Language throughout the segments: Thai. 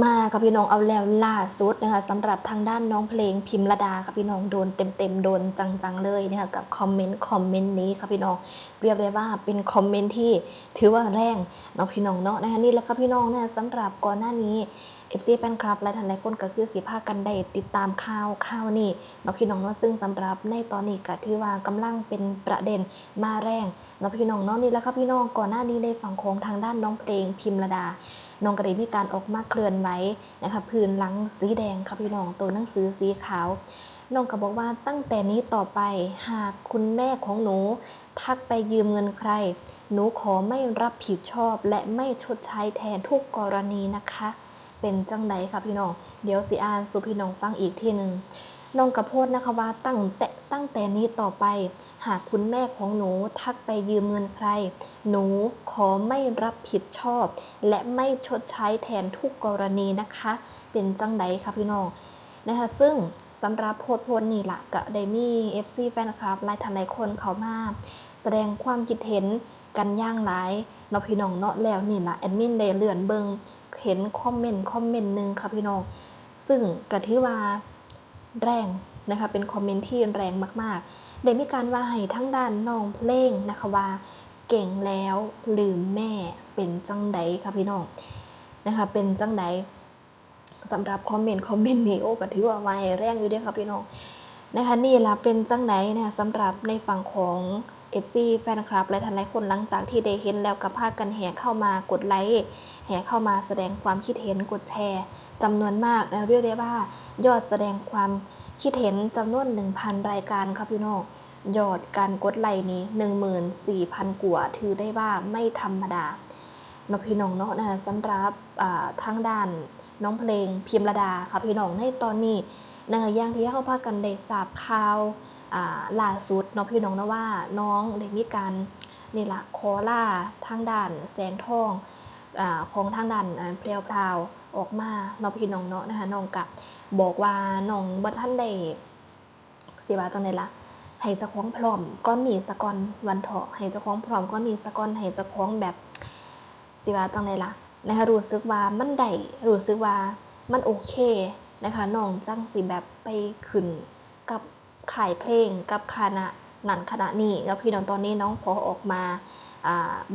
มาค่ะพี่น้องเอาแล้วล่าสุดนะคะสำหรับทางด้านน้องเพลงพิมระดาค่ะพี่น้องโดนเต็มโดนจังๆเลยนะคะกับคอมเมนต์นี้ค่ะพี่น้องเรียกได้ว่าเป็นคอมเมนต์ที่ถือว่าแรงเนาะพี่น้องเนาะนะคะนี่แหละค่ะพี่น้องเนี่ยสำหรับก่อนหน้านี้FC แฟนคลับและท่านหลายคนก็คือสิพากันได้ติดตามข่าวนี่เนาะพี่น้องเนาะซึ่งสำหรับในตอนนี้ก็ถือว่ากำลังเป็นประเด็นมาแรงเนาะพี่น้องเนาะนี่แหละค่ะพี่น้องก่อนหน้านี้ในฝั่งของทางด้านน้องเพลงพิมระดาน้องก็ได้มีการออกมาเคลื่อนไหวนะคะพื้นหลังสีแดงค่ะพี่น้องตัวหนังสือสีขาวน้องก็บอกว่าตั้งแต่นี้ต่อไปหากคุณแม่ของหนูทักไปยืมเงินใครหนูขอไม่รับผิดชอบและไม่ชดใช้แทนทุกกรณีนะคะเป็นจังไดค่ะพี่น้องเดี๋ยวสิอ่านสู่พี่น้องฟังอีกทีหนึ่งน้องกระโพดนะคะว่าตั้งแต่นี้ต่อไปหากคุณแม่ของหนูทักไปยืมเงินใครหนูขอไม่รับผิดชอบและไม่ชดใช้แทนทุกกรณีนะคะเป็นจังไดค่ะพี่น้องนะคะซึ่งสำหรับโพสต์นี่ล่ะก็ได้มี FC แฟนคลับหลายท่านหลายคนเขามาแสดงความคิดเห็นกันอย่างหลายเนาะพี่น้องเนาะแล้วนี่ล่ะแอดมินได้เลื่อนเบิงเห็นคอมเมนต์นึงค่ะพี่น้องซึ่งก็ถือว่าแรงนะคะเป็นคอมเมนต์ที่แรงมากๆได้มีการว่าให้ทั้งด้านน้องเพลงนะคะว่าเก่งแล้วลืมแม่เป็นจังไดค่ะพี่น้องนะคะเป็นจังไดสำหรับคอมเมนต์นี้โอ้ก็ถือว่าไวแรงอยู่ด้วยค่ะพี่น้องนะคะนี่ล่ะเป็นจังไดนะคะสำหรับในฝั่งของ FC แฟนคลับและท่านหลายคนหลังจากที่ได้เห็นแล้วก็พากันแห่เข้ามากดไลค์แห่เข้ามาแสดงความคิดเห็นกดแชร์จำนวนมากนะเรียกได้ว่ายอดแสดงความคิดเห็นจำนวน 1,000 รายการครับพี่น้องยอดการกดไลค์นี้ 14,000 กว่าถือได้ว่าไม่ธรรมดาเนาะพี่น้องเนาะนะคะสำหรับทางด้านน้องเพลงพิมระดาค่ะพี่น้องในตอนนี้นะคะอย่างที่เขาพากันได้ทราบข่าวล่าสุดเนาะพี่น้องนะว่าน้องได้มีการนี่ละขอล่าทางด้านแสงทองของทางด้านเพลียวพราวออกมาเนาะพี่น้องเนาะนะคะน้องกับบอกว่าน้องบ่ทันได้สิว่าจังได๋ล่ะให้เจ้าของพร้อมก่อนนี้ซะก่อนวันเถาะให้เจ้าของพร้อมก่อนนี้ซะก่อนให้เจ้าของแบบสิว่าจังได๋ล่ะนะคะรู้สึกว่ามันได้รู้สึกว่ามันโอเคนะคะน้องจังสิแบบไปขึ้นกับค่ายเพลงกับคณะนั้นคณะนี้แล้วพี่น้องตอนนี้น้องขอออกมา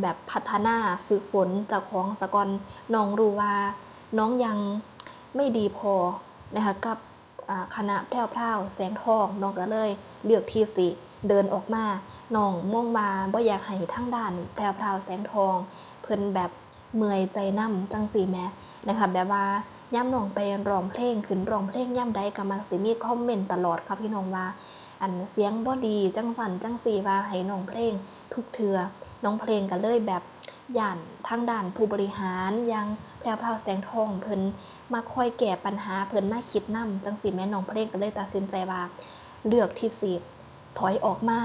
แบบพัฒนาฝึกฝนเจ้าของซะก่อนน้องรู้ว่าน้องยังไม่ดีพอนะคะกับคณะแพร่วๆแสงทองน้องก็เลยเลือกที่สิเดินออกมาน้องม่วงมาบ่อยากให้ทั้งด้านแพร่วๆแสงทองเพิ่นแบบเมื่อยใจนำจังซี่แหมนะคะแบบว่าย่ำน้องไปร้องเพลงขึ้นร้องเพลงย่ำใดก็มักสิมีคอมเมนต์ตลอดค่ะพี่น้องว่าอันเสียงบ่ดีจังสั่นจังซี่ว่าให้น้องเพลงทุกเทื่อน้องเพลงก็เลยแบบย่านทางด้านผู้บริหารอย่างแพร่วๆแสงทองเพิ่นมาคอยแก้ปัญหาเพิ่นมาคิดนำจังซี่แม่น้องเพลงก็เลยตัดสินใจว่าเลือกที่สิถอยออกมา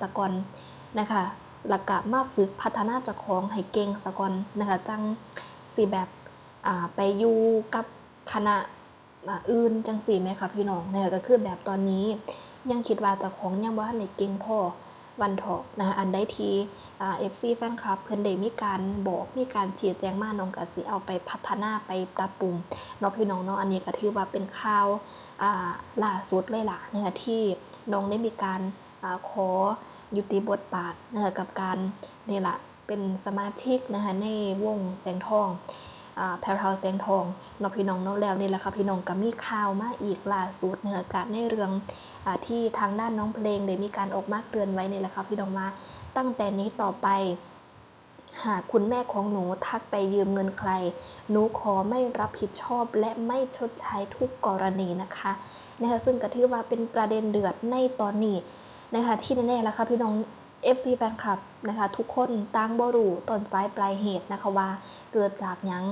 ซะก่อนนะคะแล้วก็มาฝึกพัฒนาเจ้าของให้เก่งซะก่อนนะคะจังสิแบบไปอยู่กับคณะอื่นจังซี่แหมค่ะพี่น้องเนี่ยก็คือแบบตอนนี้ยังคิดว่าเจ้าของยังบ่ทันได้เก่งพอวันเถาะนะคะอันใดที่FC แฟนคลับเพิ่นได้มีการบอกมีการชี้แจงมาน้องก็สิเอาไปพัฒนาไปปรับปรุงเนาะพี่น้องเนาะอันนี้ก็ถือว่าเป็นข่าวล่าสุดเลยล่ะนะคะที่น้องได้มีการขอยุติบทบาทนะคะกับการนี่ล่ะเป็นสมาชิกนะคะในวงแสงทองแพรวพราวแสงทองเนาะพี่น้องเนาะแล้วนี่แหละค่ะพี่น้องก็มีข่าวมาอีกล่าสุดนะคะกับในเรื่องที่ทางด้านน้องเพลงได้มีการออกมาเตือนไว้นี่แหละค่ะพี่น้องว่าตั้งแต่นี้ต่อไปหากคุณแม่ของหนูทักไปยืมเงินใครหนูขอไม่รับผิดชอบและไม่ชดใช้ทุกกรณีนะคะซึ่งก็ถือว่าเป็นประเด็นเดือดในตอนนี้นะคะที่แน่ๆแล้วค่ะพี่น้อง FC แฟนคลับนะคะทุกคนต่างบ่รู้ต้นสายปลายเหตุนะคะว่าเกิดจากหยัง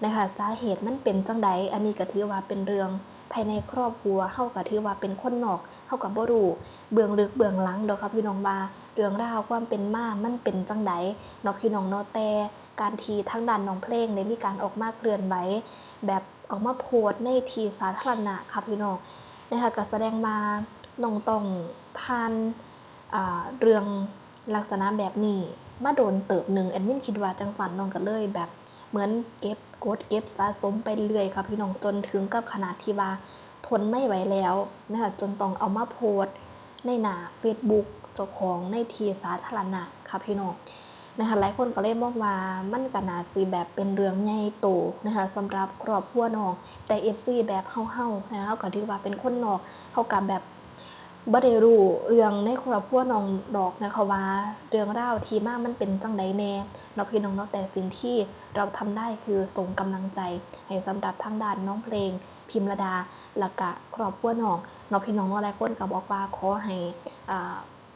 นะคะสาเหตุมันเป็นจังใดอันนี้ก็ถือว่าเป็นเรื่องภายในครอบครัวเฮาก็ถือว่าเป็นคนนอกเฮาก็บ่รู้เบื้องลึกเบื้องหลังดอกค่ะพี่น้องว่าเรื่องราวความเป็นมามันเป็นจังใดเนาะพี่น้องเนาะแต่การที่ทางด้านน้องเพลงได้มีการออกมาเคลื่อนไหวแบบออกมาโพสต์ในที่สาธารณะค่ะพี่น้องนะคะก็แสดงมาน้องต้องผ่านเรื่องลักษณะแบบนี้มาโดนเติบหนึ่งแอดมินคิดว่าจังสันน้องก็เลยแบบ เหมือนเก็บสะสมไปเรื่อยค่ะพี่น้องจนถึงกับขนาดที่ว่าทนไม่ไหวแล้วนะคะจนต้องเอามาโพสต์ในหน้า Facebook เจ้าของในที่สาธารณะค่ะพี่น้องนะคะหลายคนก็เลยมองว่ามันก็น่าสิแบบเป็นเรื่องใหญ่โตนะคะสำหรับครอบครัวน้องแต่ FC แบบเฮาๆนะคะเฮาก็ถือว่าเป็นคนนอกเฮาก็แบบบ่ได้รู้เรื่องในครอบครัวน้องดอกนะคะว่าเรื่องราวที่มามันเป็นจังใดแน่เนาะพี่น้องเนาะแต่สิ่งที่เราทำได้คือส่งกำลังใจให้สำหรับทางด้านน้องเพลงพิมระดาแล้วก็ครอบครัวน้องเนาะพี่น้องเนาะหลายคนก็บอกว่าขอให้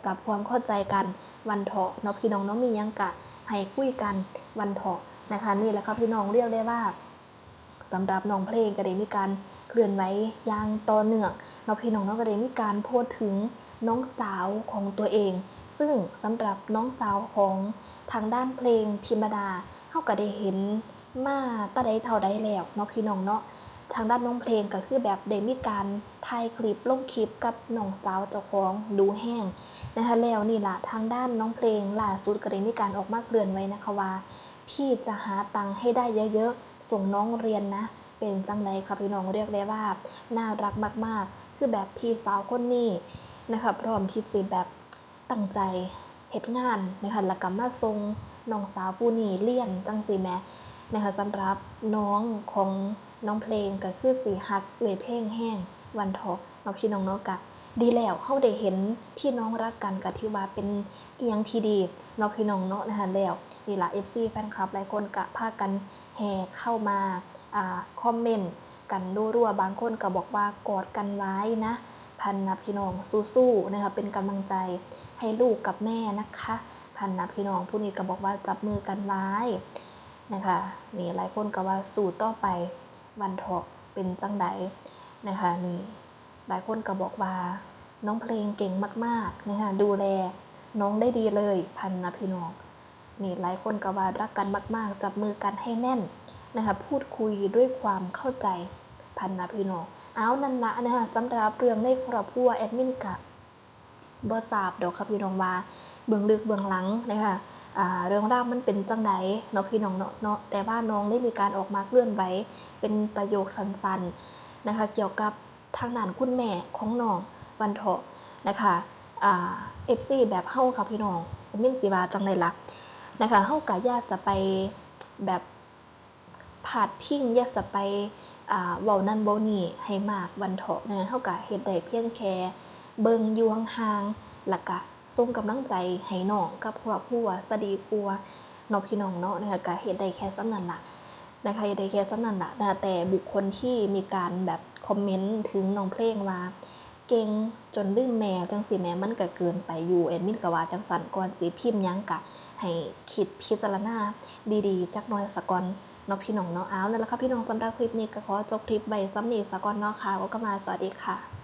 ปรับความเข้าใจกันวันเถาะเนาะพี่น้องเนาะมีหยังก็ให้คุยกันวันเถาะนะคะนี่แหละครับพี่น้องเรียกได้ว่าสำหรับน้องเพลงก็ได้มีการเคลื่อนไหวอย่างต่อเนื่องเนาะพี่น้องเนาะก็ได้มีการพูดถึงน้องสาวของตัวเองซึ่งสำหรับน้องสาวของทางด้านเพลงพิมระดาเฮาก็ได้เห็นมาตะใดเท่าใดแล้วเนาะพี่น้องเนาะทางด้านน้องเพลงก็คือแบบได้มีการถ่ายคลิปลงคลิปกับน้องสาวเจ้าของดูแห้งนะคะแล้วนี่ล่ะทางด้านน้องเพลงล่าสุดก็ได้มีการออกมาเคลื่อนไหวนะคะว่าพี่จะหาตังค์ให้ได้เยอะๆส่งน้องเรียนนะเป็นจังไดค่ะพี่น้องเรียกได้ว่าน่ารักมากๆคือแบบพี่สาวคนนี้นะคะพร้อมที่สิแบบตั้งใจเฮ็ดงานนะคะแล้วก็มาส่งน้องสาวผู้นี้เรียนจังซี่แหมนะคะสำหรับน้องของน้องเพลงก็คือสิฮักเอื้อยเพลงแห้งวันเถาะเนาะพี่น้องเนาะก็ดีแล้วเฮาได้เห็นพี่น้องรักกันก็ถือว่าเป็นอีหยังที่ดีเนาะพี่น้องเนาะนะคะแล้วนี่ล่ะ FC แฟนคลับหลายคนก็พากันแห่เข้ามาคอมเมนต์กันรัวๆบางคนก็บอกว่ากอดกันไว้นะพันนะพี่น้องสู้ๆนะคะเป็นกำลังใจให้ลูกกับแม่นะคะพันนะพี่น้องผู้นี้ก็บอกว่าจับมือกันไว้นะคะนี่หลายคนก็ว่าสู้ต่อไปวันเถาะเป็นจังไดนะคะนี่หลายคนก็บอกว่าน้องเพลงเก่งมากๆนะคะดูแลน้องได้ดีเลยพันนะพี่น้องนี่หลายคนก็ว่ารักกันมากๆจับมือกันให้แน่นนะคะพูดคุยด้วยความเข้าใจพันนะพี่น้องเอานั่นละนะคะสำหรับเรื่องในครอบครัวแอดมินกับบ่ทราบดอกครับพี่น้องว่าเบื้องลึกเบื้องหลังนะคะเรื่องราวมันเป็นจังไดเนาะพี่น้องเนาะแต่ว่าน้องได้มีการออกมาเคลื่อนไหวเป็นประโยคสั้นๆนะคะเกี่ยวกับทางด้านคุณแม่ของน้องวันเถาะนะคะFC แบบเฮาค่ะพี่น้องแอดมินสิว่าจังไดล่ะนะคะเฮาก็อย่าจะไปแบบพาดพิงอย่าจะไปเว้านั่นเว้านี่ให้มากวันเถาะนะเฮาก็เฮ็ดได้เพียงแค่เบิ่งอยู่ห่างๆแล้วก็ส่งกำลังใจให้น้องกับครอบครัวซะดีกว่าเนาะพี่น้องเนาะนะคะก็เฮ็ดได้แค่ส่ำนั้นล่ะนะคะเฮ็ดได้แค่ส่ำนั้นล่ะนะคะแต่บุคคลที่มีการแบบคอมเมนต์ถึงน้องเพลงว่าเก่งจนลืมแม่จังซี้แหมมันก็เกินไปอยู่แอดมินก็ว่าจังซั่นก่อนสิพิมพ์หยังก็ให้คิดพิจารณาดีๆจักหน่อยซะก่อนเนาะพี่น้องเนาะเอานั่นแหละค่ะพี่น้องสำหรับคลิปนี้ก็ขอจบคลิปไว้ซ้ำนี้ซะก่อนเนาะค่ะก็มาสวัสดีค่ะ